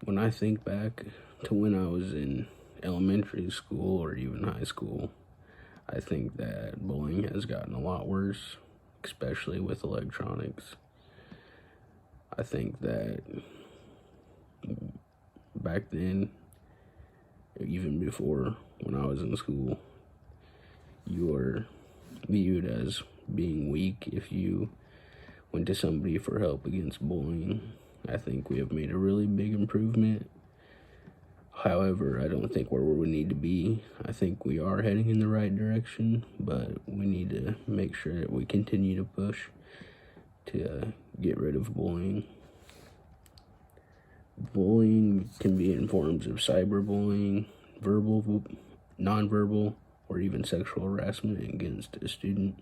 When I think back to when I was in elementary school or even high school, I think that bullying has gotten a lot worse, especially with electronics. I think that back then, even before when I was in school, you were viewed as being weak if you went to somebody for help against bullying. I think we have made a really big improvement. However, I don't think we're where we need to be. I think we are heading in the right direction, but we need to make sure that we continue to push to get rid of bullying. Bullying can be in forms of cyberbullying, verbal, nonverbal, or even sexual harassment against a student.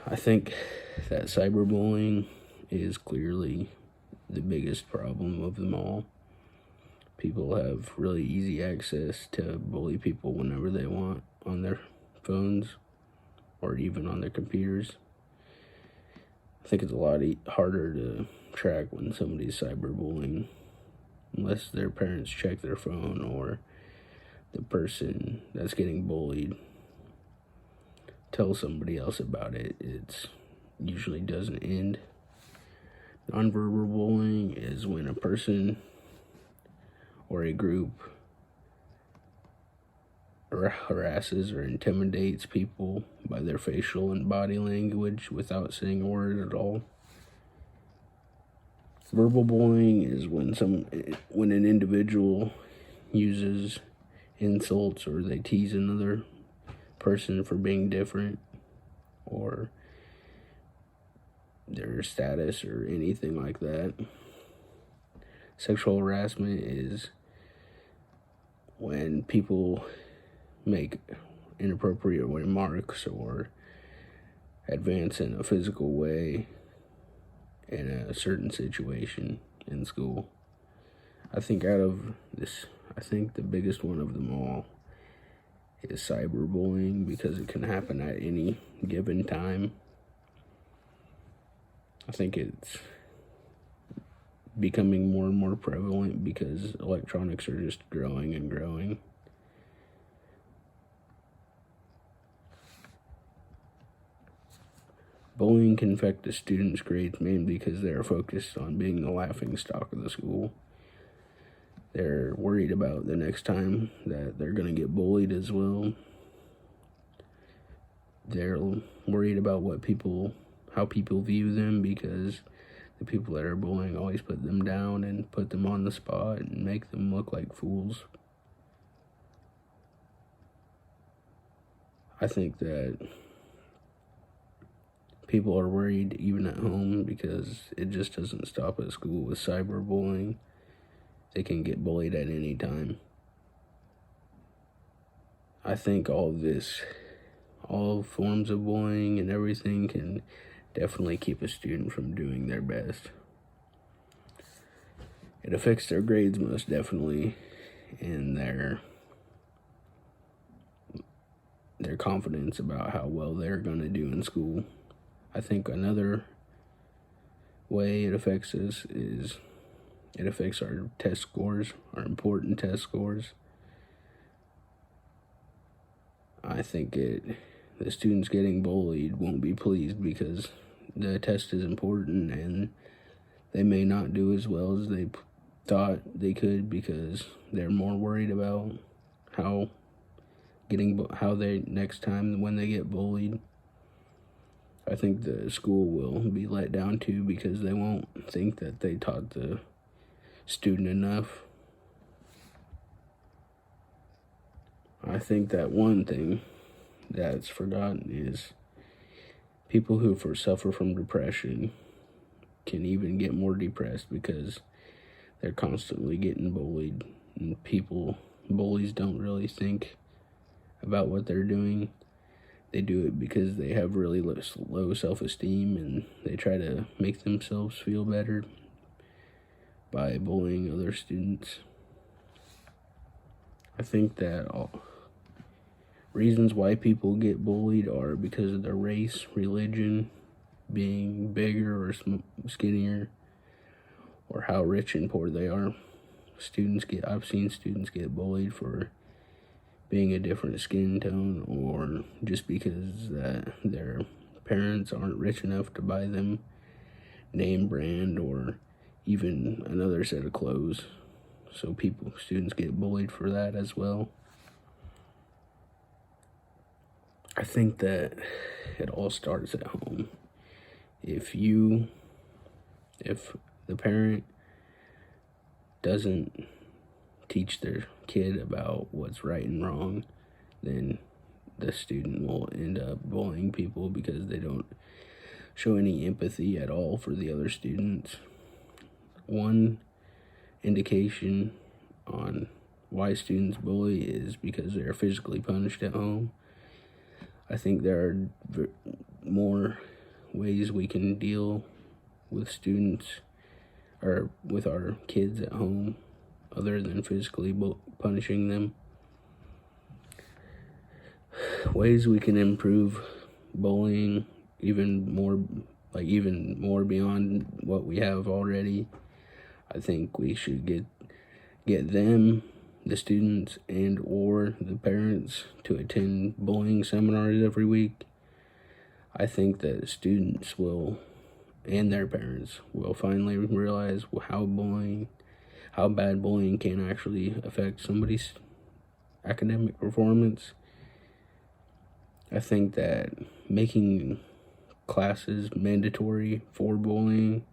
I think that cyberbullying is clearly the biggest problem of them all. People have really easy access to bully people whenever they want on their phones or even on their computers. I think it's a lot harder to track when somebody's cyberbullying unless their parents check their phone or the person that's getting bullied tell somebody else about it. It usually doesn't end. Nonverbal bullying is when a person or a group harasses or intimidates people by their facial and body language without saying a word at all. Verbal bullying is when an individual uses insults or they tease another person for being different or their status or anything like that. Sexual harassment is when people make inappropriate remarks or advance in a physical way in a certain situation in school. I think the biggest one of them all is cyberbullying because it can happen at any given time. I think it's becoming more and more prevalent because electronics are just growing and growing. Bullying can affect the students' grades mainly because they are focused on being the laughing stock of the school. They're worried about the next time that they're going to get bullied as well. They're worried about how people view them because the people that are bullying always put them down and put them on the spot and make them look like fools. I think that people are worried even at home because it just doesn't stop at school with cyberbullying. They can get bullied at any time. I think all forms of bullying and everything can definitely keep a student from doing their best. It affects their grades most definitely and their confidence about how well they're going to do in school. I think another way it affects us is it affects our test scores, our important test scores. I think the students getting bullied won't be pleased because the test is important and they may not do as well as they thought they could because they're more worried about how they next time when they get bullied. I think the school will be let down too because they won't think that they taught the student enough. I think that one thing that's forgotten is people who suffer from depression can even get more depressed because they're constantly getting bullied, and bullies don't really think about what they're doing. They do it because they have really low self-esteem and they try to make themselves feel better by bullying other students. I think that reasons why people get bullied are because of their race, religion, being bigger or skinnier, or how rich and poor they are. I've seen students get bullied for being a different skin tone, or just because that their parents aren't rich enough to buy them name brand or even another set of clothes. So students get bullied for that as well. I think that it all starts at home. If the parent doesn't teach their kid about what's right and wrong, then the student will end up bullying people because they don't show any empathy at all for the other students. One indication on why students bully is because they're physically punished at home. I think there are more ways we can deal with students or with our kids at home other than physically punishing them. Ways we can improve bullying even more beyond what we have already. I think we should get them, the students and or the parents, to attend bullying seminars every week. I think that students will, and their parents, will finally realize how bad bullying can actually affect somebody's academic performance. I think that making classes mandatory for bullying,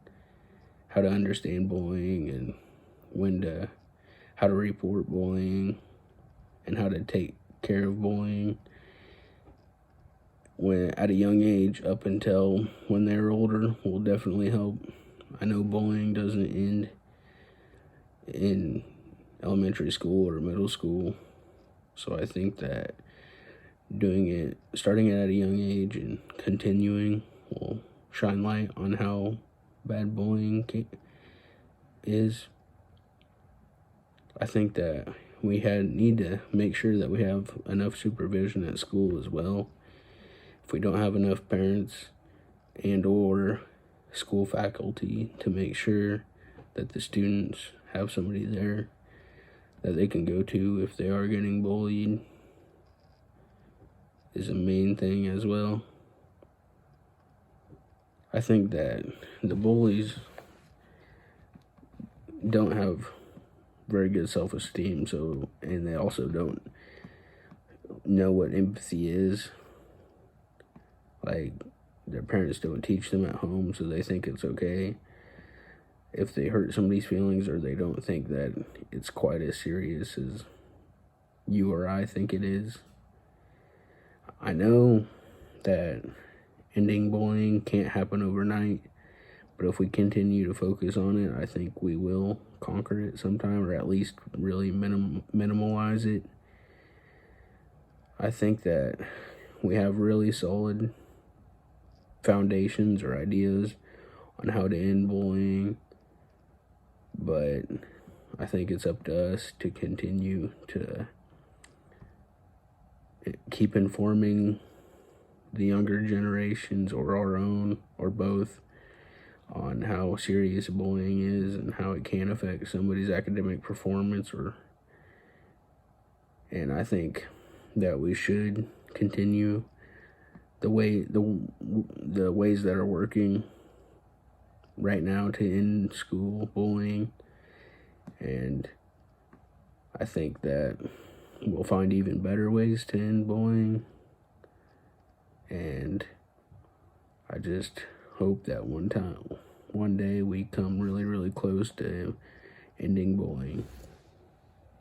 how to understand bullying and how to report bullying and how to take care of bullying at a young age up until when they're older will definitely help. I know bullying doesn't end in elementary school or middle school, so I think that starting it at a young age and continuing will shine light on how bad bullying is. I think that we need to make sure that we have enough supervision at school as well. If we don't have enough parents and or school faculty to make sure that the students have somebody there that they can go to if they are getting bullied, is a main thing as well. I think that the bullies don't have very good self-esteem, and they also don't know what empathy is. Like, their parents don't teach them at home, so they think it's okay if they hurt somebody's feelings, or they don't think that it's quite as serious as you or I think it is. I know that ending bullying can't happen overnight, but if we continue to focus on it, I think we will conquer it sometime, or at least really minimalize it. I think that we have really solid foundations or ideas on how to end bullying, but I think it's up to us to continue to keep informing the younger generations, or our own, or both, on how serious bullying is and how it can affect somebody's academic performance. And I think that we should continue the ways that are working right now to end school bullying, and I think that we'll find even better ways to end bullying, and I just hope that one day we come really, really close to ending bullying.